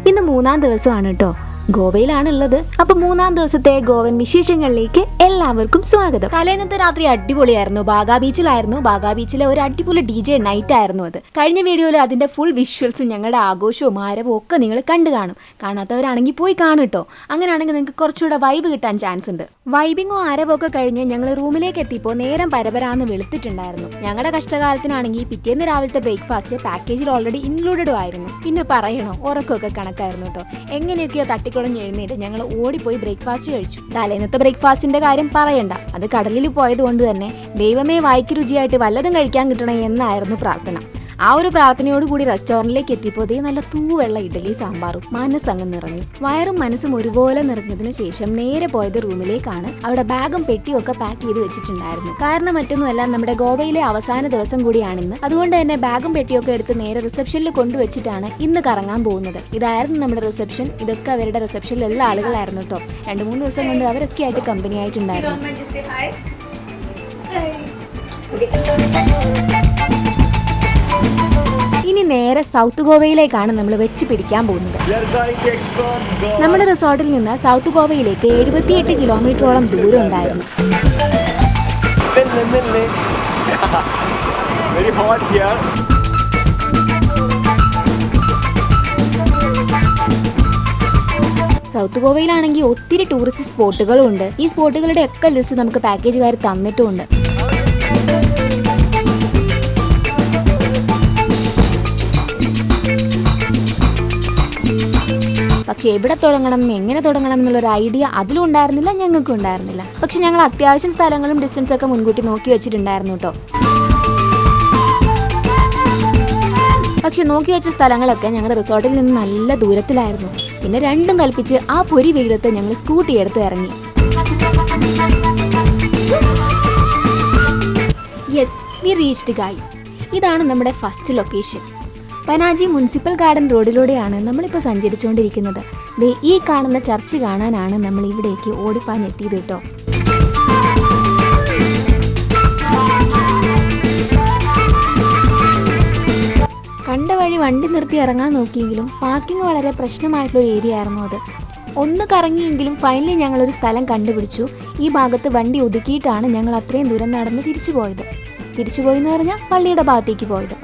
ഇന്ന് 3-ാം ദിവസമാണ് കേട്ടോ. ഗോവയിലാണുള്ളത്. അപ്പൊ 3-ാം ദിവസത്തെ ഗോവൻ വിശേഷങ്ങളിലേക്ക് എല്ലാവർക്കും സ്വാഗതം. തലേന്നത്തെ രാത്രി അടിപൊളിയായിരുന്നു. ബാഗ ബീച്ചിലായിരുന്നു. ബാഗ ബീച്ചിലെ ഒരു അടിപൊളി DJ നൈറ്റ് ആയിരുന്നു അത്. കഴിഞ്ഞ വീഡിയോയിൽ അതിന്റെ ഫുൾ വിഷ്വൽസും ഞങ്ങളുടെ ആഘോഷവും ആരവവും ഒക്കെ നിങ്ങൾ കണ്ടു കാണും. കാണാത്തവരാണെങ്കിൽ പോയി കാണും കേട്ടോ. അങ്ങനെയാണെങ്കിൽ നിങ്ങൾക്ക് കുറച്ചുകൂടെ വൈബ് കിട്ടാൻ ചാൻസ് ഉണ്ട്. വൈബിങ്ങോ ആരവൊക്കെ കഴിഞ്ഞ് ഞങ്ങൾ റൂമിലേക്ക് എത്തിയപ്പോൾ നേരം പരപരാന്ന് വെളുത്തിട്ടുണ്ടായിരുന്നു. ഞങ്ങളുടെ കഷ്ടകാലത്തിനാണെങ്കിൽ പിറ്റേന്ന് രാവിലത്തെ ബ്രേക്ക്ഫാസ്റ്റ് പാക്കേജിൽ ഓൾറെഡി ഇൻക്ലൂഡഡും ആയിരുന്നു. പിന്നെ പറയണോ, ഉറക്കമൊക്കെ കണക്കായിരുന്നു കേട്ടോ. എങ്ങനെയൊക്കെയോ തട്ടിക്കുളഞ്ഞ് എഴുന്നേറ്റ് ഞങ്ങൾ ഓടിപ്പോയി ബ്രേക്ക്ഫാസ്റ്റ് കഴിച്ചു. തലേന്നത്തെ ബ്രേക്ക്ഫാസ്റ്റിന്റെ കാര്യം പറയണ്ട. അത് കടലിൽ പോയത് കൊണ്ട് തന്നെ ദൈവമേ വായിക്ക് രുചിയായിട്ട് വല്ലതും കഴിക്കാൻ കിട്ടണേ എന്നായിരുന്നു പ്രാർത്ഥന. ആ ഒരു പ്രാർത്ഥനയോടുകൂടി റെസ്റ്റോറൻറ്റിലേക്ക് എത്തിയപ്പോൾ നല്ല തൂവെള്ള ഇഡലി സാമ്പാറും മനസ്സങ്ങ് നിറഞ്ഞു. വയറും മനസ്സും ഒരുപോലെ നിറഞ്ഞതിന് ശേഷം നേരെ പോയത് റൂമിലേക്കാണ്. അവിടെ ബാഗും പെട്ടിയും ഒക്കെ പാക്ക് ചെയ്ത് വെച്ചിട്ടുണ്ടായിരുന്നു. കാരണം മറ്റൊന്നുമല്ല, നമ്മുടെ ഗോവയിലെ അവസാന ദിവസം കൂടിയാണിന്ന്. അതുകൊണ്ട് തന്നെ ബാഗും പെട്ടിയൊക്കെ എടുത്ത് നേരെ റിസപ്ഷനിൽ കൊണ്ടുവച്ചിട്ടാണ് ഇന്ന് കറങ്ങാൻ പോകുന്നത്. ഇതായിരുന്നു നമ്മുടെ റിസപ്ഷൻ. ഇതൊക്കെ അവരുടെ റിസപ്ഷനിലുള്ള ആളുകളായിരുന്നു കേട്ടോ. 2-3 ദിവസം കൊണ്ട് അവരൊക്കെ ആയിട്ട് കമ്പനി ആയിട്ടുണ്ടായിരുന്നു. ഇനി നേരെ സൗത്ത് ഗോവയിലേക്കാണ് നമ്മൾ വെച്ച് പിടിക്കാൻ പോകുന്നത്. നമ്മുടെ റിസോർട്ടിൽ നിന്ന് സൗത്ത് ഗോവയിലേക്ക് 78 കിലോമീറ്ററോളം ദൂരം ഉണ്ടായിരുന്നു. സൗത്ത് ഗോവയിലാണെങ്കിൽ ഒത്തിരി ടൂറിസ്റ്റ് സ്പോട്ടുകളും ഉണ്ട്. ഈ സ്പോട്ടുകളുടെ ഒക്കെ ലിസ്റ്റ് നമുക്ക് പാക്കേജുകാർ തന്നിട്ടുമുണ്ട്. പക്ഷെ എവിടെ തുടങ്ങണം, എങ്ങനെ തുടങ്ങണം എന്നുള്ളൊരു ഐഡിയ അതിലും ഉണ്ടായിരുന്നില്ല, ഞങ്ങൾക്കും ഉണ്ടായിരുന്നില്ല. പക്ഷെ ഞങ്ങൾ അത്യാവശ്യം സ്ഥലങ്ങളും ഡിസ്റ്റൻസ് ഒക്കെ മുൻകൂട്ടി നോക്കി വെച്ചിട്ടുണ്ടായിരുന്നു കേട്ടോ. പക്ഷെ നോക്കി വെച്ച സ്ഥലങ്ങളൊക്കെ ഞങ്ങളുടെ റിസോർട്ടിൽ നിന്ന് നല്ല ദൂരത്തിലായിരുന്നു. പിന്നെ രണ്ടും കൽപ്പിച്ച് ആ പൊരി വെയിലത്ത് ഞങ്ങൾ സ്കൂട്ടി എടുത്ത് ഇറങ്ങി. Yes, we reached guys. ഇതാണ് നമ്മുടെ first location. Panaji municipal garden റോഡിലൂടെയാണ് നമ്മളിപ്പോൾ സഞ്ചരിച്ചുകൊണ്ടിരിക്കുന്നത്. ഈ കാണുന്ന ചർച്ച് കാണാനാണ് നമ്മൾ ഇവിടേക്ക് ഓടിപ്പാഞ്ഞെത്തിയത് കേട്ടോ. കണ്ട വഴി വണ്ടി നിർത്തി ഇറങ്ങാൻ നോക്കിയെങ്കിലും പാർക്കിംഗ് വളരെ പ്രശ്നമായിട്ടുള്ള ഏരിയ ആയിരുന്നു അത്. ഒന്ന് കറങ്ങിയെങ്കിലും ഫൈനലി ഞങ്ങളൊരു സ്ഥലം കണ്ടുപിടിച്ചു. ഈ ഭാഗത്ത് വണ്ടി ഒതുക്കിയിട്ടാണ് ഞങ്ങൾ അത്രയും ദൂരം നടന്ന് തിരിച്ചുപോയെന്ന് പറഞ്ഞാൽ പള്ളിയുടെ ഭാഗത്തേക്ക് പോയത്.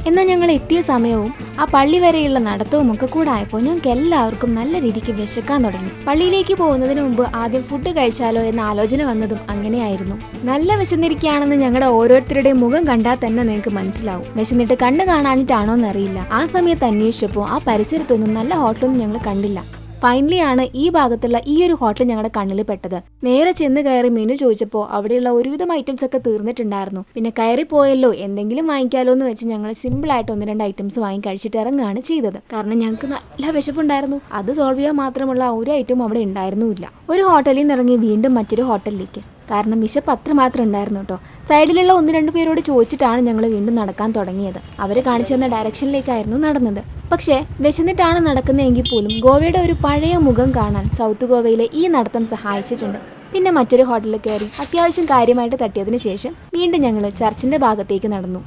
എന്നാൽ ഞങ്ങൾ എത്തിയ സമയവും ആ പള്ളി വരെയുള്ള നടത്തവും ഒക്കെ കൂടെ ആയപ്പോൾ ഞങ്ങൾക്ക് എല്ലാവർക്കും നല്ല രീതിക്ക് വിശക്കാൻ തുടങ്ങി. പള്ളിയിലേക്ക് പോകുന്നതിന് മുമ്പ് ആദ്യം ഫുഡ് കഴിച്ചാലോ എന്ന ആലോചന വന്നതും അങ്ങനെയായിരുന്നു. നല്ല വിശന്നിരിക്കുകയാണെന്ന് ഞങ്ങളുടെ ഓരോരുത്തരുടെയും മുഖം കണ്ടാൽ തന്നെ നിങ്ങൾക്ക് മനസ്സിലാവും. വിശന്നിട്ട് കണ്ണ് കാണാനിട്ടാണോ എന്നറിയില്ല. ആ സമയത്ത് അന്വേഷിച്ചപ്പോൾ ആ പരിസരത്തൊന്നും നല്ല ഹോട്ടലൊന്നും ഞങ്ങൾ കണ്ടില്ല. ഫൈനലി ആണ് ഈ ഭാഗത്തുള്ള ഈ ഒരു ഹോട്ടൽ ഞങ്ങളുടെ കണ്ണിൽ പെട്ടത്. നേരെ ചെന്ന് കയറി മെനു ചോദിച്ചപ്പോൾ അവിടെയുള്ള ഒരുവിധം ഐറ്റംസ് ഒക്കെ തീർന്നിട്ടുണ്ടായിരുന്നു. പിന്നെ കയറി പോയല്ലോ, എന്തെങ്കിലും വാങ്ങിക്കാലോ എന്ന് വെച്ച് ഞങ്ങൾ സിമ്പിളായിട്ട് 1-2 ഐറ്റംസ് വാങ്ങി കഴിച്ചിട്ട് ഇറങ്ങുകയാണ് ചെയ്തത്. കാരണം ഞങ്ങൾക്ക് നല്ല വിശപ്പുണ്ടായിരുന്നു. അത് സോൾവ് ചെയ്യാൻ മാത്രമുള്ള ഒരു ഐറ്റം അവിടെ ഉണ്ടായിരുന്നില്ല. ഒരു ഹോട്ടലിൽ നിന്ന് ഇറങ്ങി വീണ്ടും മറ്റൊരു ഹോട്ടലിലേക്ക്. കാരണം വിശപ്പ് അത്രമാത്രം ഉണ്ടായിരുന്നു കേട്ടോ. സൈഡിലുള്ള 1-2 പേരോട് ചോദിച്ചിട്ടാണ് ഞങ്ങൾ വീണ്ടും നടക്കാൻ തുടങ്ങിയത്. അവർ കാണിച്ചു തന്ന ഡയറക്ഷനിലേക്കായിരുന്നു നടന്നത്. പക്ഷേ വിശന്നിട്ടാണ് നടക്കുന്നതെങ്കിൽ പോലും ഗോവയുടെ ഒരു പഴയ മുഖം കാണാൻ സൗത്ത് ഗോവയിലെ ഈ നടത്തം സഹായിച്ചിട്ടുണ്ട്. പിന്നെ മറ്റൊരു ഹോട്ടലിൽ കയറി അത്യാവശ്യം കാര്യമായിട്ട് തട്ടിയതിന് ശേഷം വീണ്ടും ഞങ്ങൾ ചർച്ചിന്റെ ഭാഗത്തേക്ക് നടന്നു.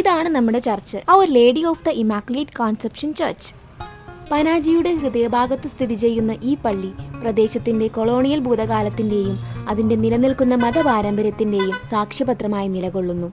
ഇതാണ് നമ്മുടെ church, Our Lady of the Immaculate Conception church. പനാജിയുടെ ഹൃദയഭാഗത്ത് സ്ഥിതി ചെയ്യുന്ന ഈ പള്ളി പ്രദേശത്തിന്റെ കൊളോണിയൽ ഭൂതകാലത്തിന്റെയും അതിന്റെ നിലനിൽക്കുന്ന മതപാരമ്പര്യത്തിന്റെയും സാക്ഷ്യപത്രമായി നിലകൊള്ളുന്നു.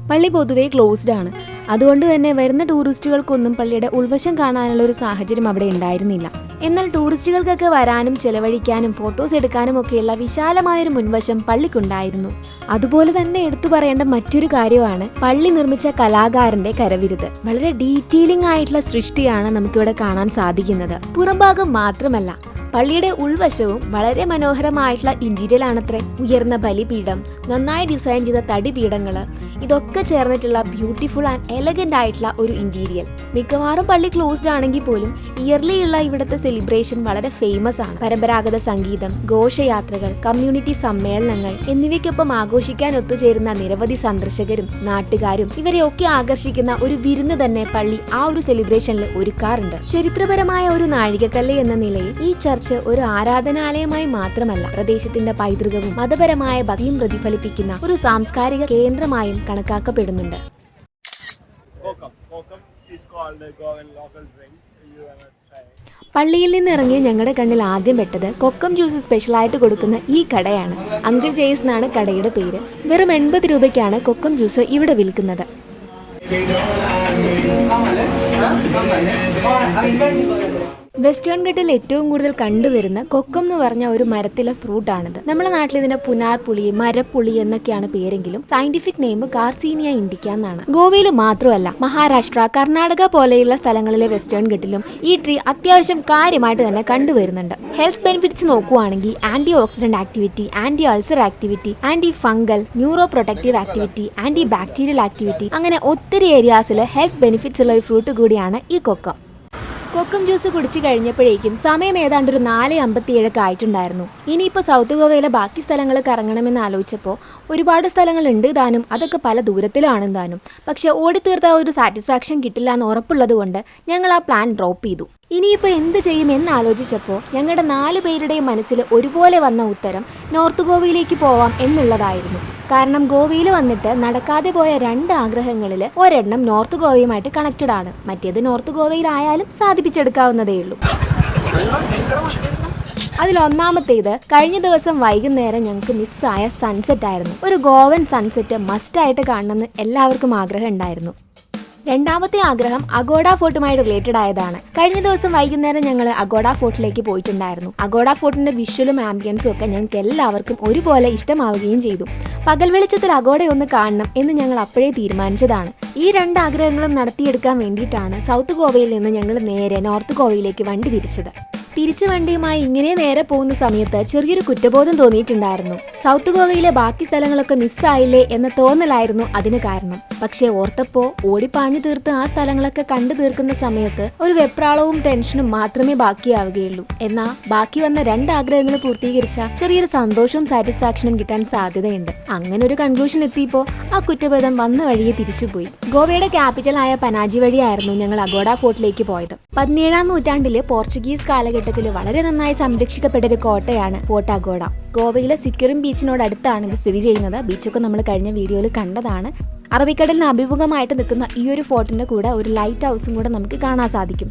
പള്ളി പൊതുവെ ക്ലോസ്ഡ് ആണ്. അതുകൊണ്ട് തന്നെ വരുന്ന ടൂറിസ്റ്റുകൾക്കൊന്നും പള്ളിയുടെ ഉൾവശം കാണാനുള്ള ഒരു സാഹചര്യം അവിടെ ഉണ്ടായിരുന്നില്ല. എന്നാൽ ടൂറിസ്റ്റുകൾക്കൊക്കെ വരാനും ചെലവഴിക്കാനും ഫോട്ടോസ് എടുക്കാനും ഒക്കെയുള്ള വിശാലമായൊരു മുൻവശം പള്ളിക്കുണ്ടായിരുന്നു. അതുപോലെ തന്നെ എടുത്തു പറയേണ്ട മറ്റൊരു കാര്യമാണ് പള്ളി നിർമ്മിച്ച കലാകാരന്റെ കരവിരുത്. വളരെ ഡീറ്റെയിലിംഗ് ആയിട്ടുള്ള സൃഷ്ടിയാണ് നമുക്കിവിടെ കാണാൻ സാധിക്കുന്നത്. പുറംഭാഗം മാത്രമല്ല, പള്ളിയുടെ ഉൾവശവും വളരെ മനോഹരമായിട്ടുള്ള ഇന്റീരിയർ ആണത്രേ. ഉയർന്ന ബലിപീഠം, നന്നായി ഡിസൈൻ ചെയ്ത തടിപീഠങ്ങള്, ഇതൊക്കെ ചേർന്നിട്ടുള്ള ബ്യൂട്ടിഫുൾ ആൻഡ് എലഗന്റ് ആയിട്ടുള്ള ഒരു ഇന്റീരിയർ. മിക്കവാറും പള്ളി ക്ലോസ്ഡ് ആണെങ്കിൽ പോലും ഇയർലി ഉള്ള ഇവിടുത്തെ സെലിബ്രേഷൻ വളരെ ഫേമസ് ആണ്. പരമ്പരാഗത സംഗീതം, ഘോഷയാത്രകൾ, കമ്മ്യൂണിറ്റി സമ്മേളനങ്ങൾ എന്നിവയ്ക്കൊപ്പം ആഘോഷിക്കാൻ ഒത്തുചേരുന്ന നിരവധി സന്ദർശകരും നാട്ടുകാരും ഇവരെയൊക്കെ ആകർഷിക്കുന്ന ഒരു വിരുന്ന് തന്നെ പള്ളി ആ ഒരു സെലിബ്രേഷനിൽ ഒരുക്കാറുണ്ട്. ചരിത്രപരമായ ഒരു നാഴികക്കല്ല് എന്ന നിലയിൽ ഈ ചർച്ച് ഒരു ആരാധനാലയമായി മാത്രമല്ല, പ്രദേശത്തിന്റെ പൈതൃകവും മതപരമായ ഭംഗിയും പ്രതിഫലിപ്പിക്കുന്ന ഒരു സാംസ്കാരിക കേന്ദ്രമായും കണക്കാക്കപ്പെടുന്നുണ്ട്. called the Goan local drink. You wanna try it? പള്ളിയിൽ നിന്ന് ഇറങ്ങി ഞങ്ങളുടെ കണ്ണിൽ ആദ്യം പെട്ടത് കൊക്കം ജ്യൂസ് സ്പെഷ്യലായിട്ട് കൊടുക്കുന്ന ഈ കടയാണ്. അങ്കിൾ ജെയ്സ് എന്നാണ് കടയുടെ പേര്. വെറും 80 രൂപയ്ക്കാണ് കൊക്കം ജ്യൂസ് ഇവിടെ വിൽക്കുന്നത്. വെസ്റ്റേൺ ഘട്ടിൽ ഏറ്റവും കൂടുതൽ കണ്ടുവരുന്ന കൊക്കം എന്ന് പറഞ്ഞ ഒരു മരത്തിലെ ഫ്രൂട്ടാണിത്. നമ്മുടെ നാട്ടിൽ ഇതിനെ പുനാർ പുളി, മരപ്പുളി എന്നൊക്കെയാണ് പേരെങ്കിലും സയന്റിഫിക് നെയിം കാർസീനിയ ഇൻഡിക്ക എന്നാണ്. ഗോവയിൽ മാത്രമല്ല, മഹാരാഷ്ട്ര, കർണാടക പോലെയുള്ള സ്ഥലങ്ങളിലെ വെസ്റ്റേൺ ഘട്ടിലും ഈ ട്രീ അത്യാവശ്യം കാര്യമായിട്ട് തന്നെ കണ്ടുവരുന്നുണ്ട്. ഹെൽത്ത് ബെനിഫിറ്റ്സ് നോക്കുവാണെങ്കിൽ antioxidant activity, anti ulcer activity, antifungal, neuroprotective activity, antibacterial activity, അങ്ങനെ ഒത്തിരി ഏരിയാസിൽ ഹെൽത്ത് ബെനിഫിറ്റ്സ് ഉള്ള ഒരു ഫ്രൂട്ട് കൂടിയാണ് ഈ കൊക്കം. കൊക്കം ജ്യൂസ് കുടിച്ചു കഴിഞ്ഞപ്പോഴേക്കും സമയം ഏതാണ്ട് ഒരു 4:57 ആയിട്ടുണ്ടായിരുന്നു. ഇനിയിപ്പോൾ സൗത്ത് ഗോവയിലെ ബാക്കി സ്ഥലങ്ങൾ കറങ്ങണമെന്ന് ആലോചിച്ചപ്പോൾ ഒരുപാട് സ്ഥലങ്ങളുണ്ട് താനും, അതൊക്കെ പല ദൂരത്തിലാണ് താനും. പക്ഷെ ഓടിത്തീർത്ത ഒരു സാറ്റിസ്ഫാക്ഷൻ കിട്ടില്ല എന്ന് ഉറപ്പുള്ളത് കൊണ്ട് ഞങ്ങൾ ആ പ്ലാൻ ഡ്രോപ്പ് ചെയ്തു. ഇനിയിപ്പോൾ എന്ത് ചെയ്യുമെന്ന് ആലോചിച്ചപ്പോൾ ഞങ്ങളുടെ 4 പേരുടെയും മനസ്സിൽ ഒരുപോലെ വന്ന ഉത്തരം നോർത്ത് ഗോവയിലേക്ക് പോവാം എന്നുള്ളതായിരുന്നു. കാരണം ഗോവയിൽ വന്നിട്ട് നടക്കാതെ പോയ 2 ആഗ്രഹങ്ങളിൽ ഒരെണ്ണം നോർത്ത് ഗോവയുമായിട്ട് കണക്റ്റഡ് ആണ്, മറ്റേത് നോർത്ത് ഗോവയിലായാലും സാധിപ്പിച്ചെടുക്കാവുന്നതേ ഉള്ളൂ. അതിലൊന്നാമത്തേത് കഴിഞ്ഞ ദിവസം വൈകുന്നേരം ഞങ്ങൾക്ക് മിസ്സായ സൺസെറ്റ് ആയിരുന്നു. ഒരു ഗോവൻ സൺസെറ്റ് മസ്റ്റായിട്ട് കാണണമെന്ന് എല്ലാവർക്കും ആഗ്രഹം ഉണ്ടായിരുന്നു. രണ്ടാമത്തെ ആഗ്രഹം അഗോഡ ഫോർട്ടുമായി റിലേറ്റഡ് ആയതാണ്. കഴിഞ്ഞ ദിവസം വൈകുന്നേരം ഞങ്ങൾ അഗോഡ ഫോർട്ടിലേക്ക് പോയിട്ടുണ്ടായിരുന്നു. അഗോഡ ഫോർട്ടിന്റെ വിഷ്വലും ആംബിയൻസും ഒക്കെ ഞങ്ങൾക്ക് എല്ലാവർക്കും ഒരുപോലെ ഇഷ്ടമാവുകയും ചെയ്തു. പകൽ വെളിച്ചത്തിൽ അഗോഡ ഒന്ന് കാണണം എന്ന് ഞങ്ങൾ അപ്പോഴേ തീരുമാനിച്ചതാണ്. ഈ 2 ആഗ്രഹങ്ങളും നടത്തിയെടുക്കാൻ വേണ്ടിയിട്ടാണ് സൗത്ത് ഗോവയിൽ നിന്ന് ഞങ്ങൾ നേരെ നോർത്ത് ഗോവയിലേക്ക് വണ്ടി തിരിച്ചത്. തിരിച്ചു വണ്ടിയുമായി ഇങ്ങനെ നേരെ പോകുന്ന സമയത്ത് ചെറിയൊരു കുറ്റബോധം തോന്നിയിട്ടുണ്ടായിരുന്നു. സൗത്ത് ഗോവയിലെ ബാക്കി സ്ഥലങ്ങളൊക്കെ മിസ്സായില്ലേ എന്ന തോന്നലായിരുന്നു അതിന് കാരണം. പക്ഷെ ഓർത്തപ്പോ ഓടിപ്പാഞ്ഞു തീർത്ത് ആ സ്ഥലങ്ങളൊക്കെ കണ്ടു തീർക്കുന്ന സമയത്ത് ഒരു വെപ്രാളവും ടെൻഷനും മാത്രമേ ബാക്കിയാവുകയുള്ളൂ. എന്നാൽ ബാക്കി വന്ന 2 ആഗ്രഹങ്ങൾ പൂർത്തീകരിച്ച ചെറിയൊരു സന്തോഷവും സാറ്റിസ്ഫാക്ഷനും കിട്ടാൻ സാധ്യതയുണ്ട്. അങ്ങനെ ഒരു കൺക്ലൂഷൻ എത്തിയപ്പോൾ ആ കുറ്റബോധം വന്ന വഴിയെ തിരിച്ചുപോയി. ഗോവയുടെ ക്യാപിറ്റലായ പനാജി വഴിയായിരുന്നു ഞങ്ങൾ അഗോഡ ഫോർട്ടിലേക്ക് പോയത്. 17-ാം നൂറ്റാണ്ടിലെ പോർച്ചുഗീസ് കാലഘട്ടത്തിൽ വളരെ നന്നായി സംരക്ഷിക്കപ്പെട്ട ഒരു കോട്ടയാണ് ഫോർട്ട് അഗോഡ. ഗോവയിലെ സിക്വറിം ബീച്ചിനോട് അടുത്താണ് ഇത് സ്ഥിതി ചെയ്യുന്നത്. ബീച്ചൊക്കെ നമ്മൾ കഴിഞ്ഞ വീഡിയോയിൽ കണ്ടതാണ്. അറബിക്കടലിന് അഭിമുഖമായിട്ട് നിൽക്കുന്ന ഈ ഒരു ഫോർട്ടിന്റെ കൂടെ ഒരു ലൈറ്റ് ഹൗസും കൂടെ നമുക്ക് കാണാൻ സാധിക്കും.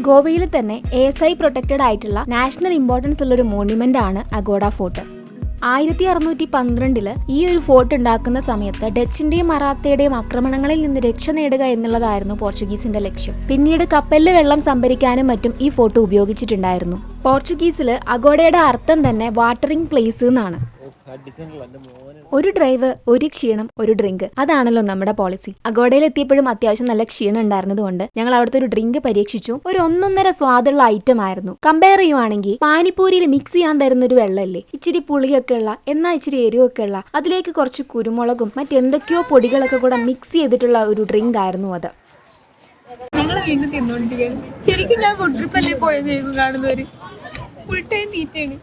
ഗോവയിൽ തന്നെ ASI പ്രൊട്ടക്റ്റഡ് ആയിട്ടുള്ള നാഷണൽ ഇമ്പോർട്ടൻസ് ഉള്ള ഒരു മോണ്യുമെന്റ് ആണ് അഗോഡ ഫോർട്ട്. 1612 ഈ ഒരു ഫോർട്ട് ഉണ്ടാക്കുന്ന സമയത്ത് ഡച്ചിന്റെയും മറാത്തയുടെയും ആക്രമണങ്ങളിൽ നിന്ന് രക്ഷ നേടുക എന്നുള്ളതായിരുന്നു പോർച്ചുഗീസിന്റെ ലക്ഷ്യം. പിന്നീട് കപ്പലിൽ വെള്ളം സംഭരിക്കാനും മറ്റും ഈ ഫോർട്ട് ഉപയോഗിച്ചിട്ടുണ്ടായിരുന്നു. പോർച്ചുഗീസിൽ അഗോഡയുടെ അർത്ഥം തന്നെ വാട്ടറിംഗ് പ്ലേസ് എന്നാണ്. ഒരു ഡ്രൈവ്, ഒരു ക്ഷീണം, ഒരു ഡ്രിങ്ക്, അതാണല്ലോ നമ്മുടെ പോളിസി. അഗോഡയിൽ എത്തിയപ്പോഴും അത്യാവശ്യം നല്ല ക്ഷീണം ഉണ്ടായിരുന്നതുകൊണ്ട് ഞങ്ങൾ അവിടുത്തെ ഒരു ഡ്രിങ്ക് പരീക്ഷിച്ചു. ഒരു 1.5 സ്വാദുള്ള ഐറ്റം ആയിരുന്നു. കമ്പയർ ചെയ്യുവാണെങ്കിൽ പാനിപ്പൂരിയിൽ മിക്സ് ചെയ്യാൻ തരുന്ന ഒരു വെള്ളമില്ലേ, ഇച്ചിരി പുളിയൊക്കെ ഉള്ള എന്നാൽ ഇച്ചിരി എരിവൊക്കെ ഉള്ള, അതിലേക്ക് കുറച്ച് കുരുമുളകും മറ്റെന്തൊക്കെയോ പൊടികളൊക്കെ കൂടെ മിക്സ് ചെയ്തിട്ടുള്ള ഒരു ഡ്രിങ്ക് ആയിരുന്നു അത്. ഞങ്ങൾ വീണ്ടും തിന്നോണ്ടിരിക്കുകയാണ്. ശരിക്കും ഞാൻ ഫുഡ് ട്രിപ്പല്ലേ പോയതായിരുന്നു. കാണുന്നവര് ഫുൾ ടൈം തീറ്റയാണ്.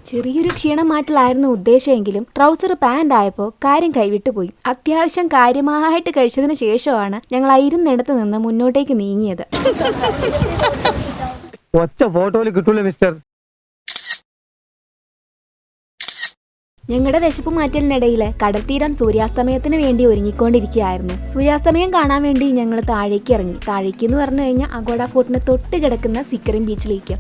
ചെറിയൊരു ക്ഷീണം മാറ്റലായിരുന്നു ഉദ്ദേശമെങ്കിലും ട്രൗസർ പാൻ്റ് ആയപ്പോൾ കാര്യം കൈവിട്ടുപോയി. അത്യാവശ്യം കാര്യമായിട്ട് കഴിച്ചതിന് ശേഷമാണ് ഞങ്ങൾ ഇരുന്നിടത്ത് നിന്ന് മുന്നോട്ടേക്ക് നീങ്ങിയത്. ഞങ്ങളുടെ വിശപ്പ് മാറ്റലിനിടയിൽ കടൽത്തീരം സൂര്യാസ്തമയത്തിന് വേണ്ടി ഒരുങ്ങിക്കൊണ്ടിരിക്കുകയായിരുന്നു. സൂര്യാസ്തമയം കാണാൻ വേണ്ടി ഞങ്ങൾ താഴേക്ക് ഇറങ്ങി. താഴേക്ക് എന്ന് പറഞ്ഞു കഴിഞ്ഞാൽ അഗോഡ ഫോർട്ടിന് തൊട്ട് കിടക്കുന്ന സിക്കറിം ബീച്ചിലേക്ക്.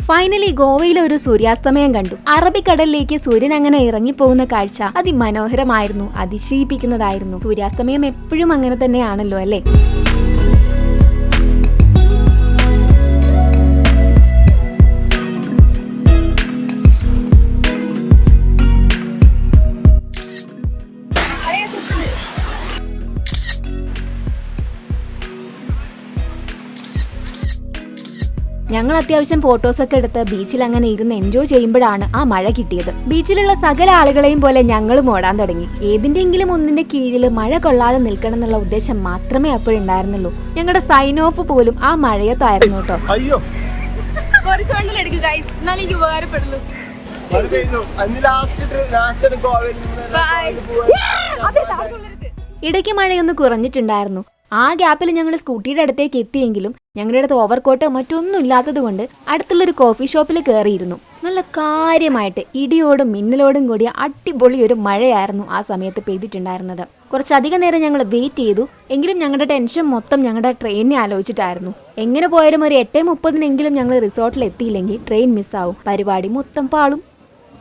ഫൈനലി ഗോവയിലെ ഒരു സൂര്യാസ്തമയം കണ്ടു. അറബിക്കടലിലേക്ക് സൂര്യൻ അങ്ങനെ ഇറങ്ങിപ്പോകുന്ന കാഴ്ച അതിമനോഹരമായിരുന്നു, അതിശയിപ്പിക്കുന്നതായിരുന്നു. സൂര്യാസ്തമയം എപ്പോഴും അങ്ങനെ തന്നെയാണല്ലോ അല്ലേ. ഞങ്ങൾ അത്യാവശ്യം ഫോട്ടോസൊക്കെ എടുത്ത് ബീച്ചിൽ അങ്ങനെ ഇരുന്ന് എൻജോയ് ചെയ്യുമ്പോഴാണ് ആ മഴ കിട്ടിയത്. ബീച്ചിലുള്ള സകല ആളുകളെയും പോലെ ഞങ്ങളും ഓടാൻ തുടങ്ങി. ഏതിന്റെങ്കിലും ഒന്നിന്റെ കീഴിൽ മഴ കൊള്ളാതെ നിൽക്കണം എന്നുള്ള ഉദ്ദേശം മാത്രമേ അപ്പോഴുണ്ടായിരുന്നുള്ളൂ. ഞങ്ങളുടെ സൈൻ ഓഫ് പോലും ആ മഴയത്തായിരുന്നു കേട്ടോ. ഇടയ്ക്ക് മഴയൊന്ന് കുറഞ്ഞിട്ടുണ്ടായിരുന്നു. ആ ഗ്യാപ്പിൽ ഞങ്ങൾ സ്കൂട്ടിയുടെ അടുത്തേക്ക് എത്തിയെങ്കിലും ഞങ്ങളുടെ അടുത്ത് ഓവർകോട്ട് മറ്റൊന്നും ഇല്ലാത്തത് കൊണ്ട് അടുത്തുള്ളൊരു കോഫി ഷോപ്പിൽ കയറിയിരുന്നു. നല്ല കാര്യമായിട്ട് ഇടിയോടും മിന്നലോടും കൂടിയ അടിപൊളി ഒരു മഴയായിരുന്നു ആ സമയത്ത് പെയ്തിട്ടുണ്ടായിരുന്നത്. കുറച്ചധികം നേരം ഞങ്ങൾ വെയിറ്റ് ചെയ്തു. എങ്കിലും ഞങ്ങളുടെ ടെൻഷൻ മൊത്തം ഞങ്ങളുടെ ട്രെയിനിനെ ആലോചിച്ചിട്ടായിരുന്നു. എങ്ങനെ പോയാലും ഒരു 8:30 ഞങ്ങൾ റിസോർട്ടിൽ എത്തിയില്ലെങ്കിൽ ട്രെയിൻ മിസ്സാവും, പരിപാടി മൊത്തം പാളും.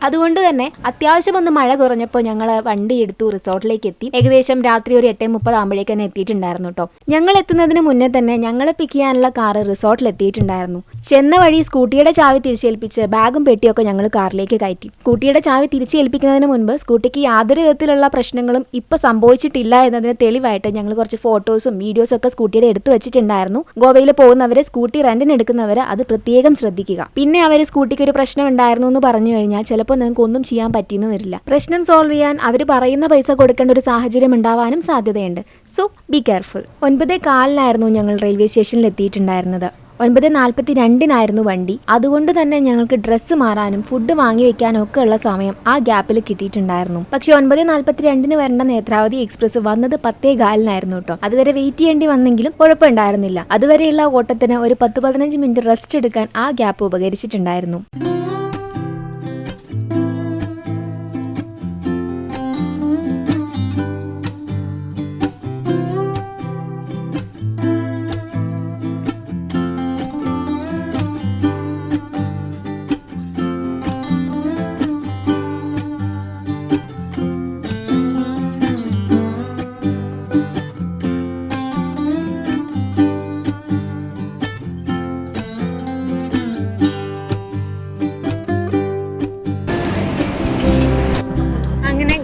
അതുകൊണ്ട് തന്നെ അത്യാവശ്യം ഒന്ന് മഴ കുറഞ്ഞപ്പോൾ ഞങ്ങൾ വണ്ടി എടുത്തു റിസോർട്ടിലേക്ക് എത്തി. ഏകദേശം രാത്രി ഒരു 8:30 ആകുമ്പോഴേക്ക് തന്നെ എത്തിയിട്ടുണ്ടായിരുന്നു കേട്ടോ. ഞങ്ങൾ എത്തുന്നതിന് മുന്നേ തന്നെ ഞങ്ങളെ പിക്ക് ചെയ്യാനുള്ള കാറ് റിസോർട്ടിൽ എത്തിയിട്ടുണ്ടായിരുന്നു. ചെന്ന വഴി സ്കൂട്ടിയുടെ ചാവി തിരിച്ചേൽപ്പിച്ച് ബാഗും പെട്ടിയൊക്കെ ഞങ്ങൾ കാറിലേക്ക് കയറ്റി. സ്കൂട്ടിയുടെ ചാവി തിരിച്ചേൽപ്പിക്കുന്നതിന് മുൻപ് സ്കൂട്ടിക്ക് യാതൊരു വിധത്തിലുള്ള പ്രശ്നങ്ങളും ഇപ്പൊ സംഭവിച്ചിട്ടില്ല എന്നതിന് തെളിവായിട്ട് ഞങ്ങൾ കുറച്ച് ഫോട്ടോസും വീഡിയോസും ഒക്കെ സ്കൂട്ടിയുടെ എടുത്തു വെച്ചിട്ടുണ്ടായിരുന്നു. ഗോവയിൽ പോകുന്നവര് സ്കൂട്ടി റെന്റിന് എടുക്കുന്നവര് അത് പ്രത്യേകം ശ്രദ്ധിക്കുക. പിന്നെ അവര് സ്കൂട്ടിക്ക് ഒരു പ്രശ്നം ഉണ്ടായിരുന്നു എന്ന് പറഞ്ഞു കഴിഞ്ഞാൽ ചിലപ്പോൾ നിങ്ങൾക്ക് ഒന്നും ചെയ്യാൻ പറ്റിയെന്ന് വരില്ല. പ്രശ്നം സോൾവ് ചെയ്യാൻ അവർ പറയുന്ന പൈസ കൊടുക്കേണ്ട ഒരു സാഹചര്യം ഉണ്ടാവാനും സാധ്യതയുണ്ട്. So be careful. 9:15 ഞങ്ങൾ റെയിൽവേ സ്റ്റേഷനിൽ എത്തിയിട്ടുണ്ടായിരുന്നത്. 9:42 വണ്ടി. അതുകൊണ്ട് തന്നെ ഞങ്ങൾക്ക് ഡ്രസ്സ് മാറാനും ഫുഡ് വാങ്ങി വെക്കാനും ഒക്കെ ഉള്ള സമയം ആ ഗ്യാപ്പിൽ കിട്ടിയിട്ടുണ്ടായിരുന്നു. പക്ഷെ 9:42 വരേണ്ട നേത്രാവതി എക്സ്പ്രസ് വന്നത് 10:15 കേട്ടോ. അതുവരെ വെയിറ്റ് ചെയ്യേണ്ടി വന്നെങ്കിലും കുഴപ്പമുണ്ടായിരുന്നില്ല. അതുവരെയുള്ള ഓട്ടത്തിന് ഒരു 10-15 മിനിറ്റ് റെസ്റ്റ് എടുക്കാൻ ആ ഗ്യാപ്പ് ഉപകരിച്ചിട്ടുണ്ടായിരുന്നു.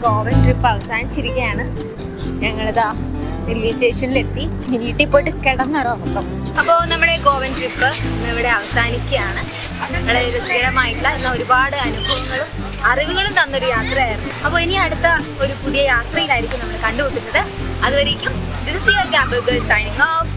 ഗോവൻ ട്രിപ്പ് അവസാനിച്ചിരിക്കുകയാണ്. ഞങ്ങളിതാ റെയിൽവേ സ്റ്റേഷനിലെത്തി. വീട്ടിൽ പോയിട്ട് കിടന്നിറങ്ങും. അപ്പോൾ നമ്മുടെ ഗോവൻ ട്രിപ്പ് ഇവിടെ അവസാനിക്കുകയാണ്. വളരെ രസകരമായിട്ടുള്ള എന്നാൽ ഒരുപാട് അനുഭവങ്ങളും അറിവുകളും തന്നൊരു യാത്രയായിരുന്നു. അപ്പോൾ ഇനി അടുത്ത ഒരു പുതിയ യാത്രയിലായിരിക്കും നമ്മൾ കണ്ടുമുട്ടുന്നത്. അതുവരേക്കും this is your camp girl signing off.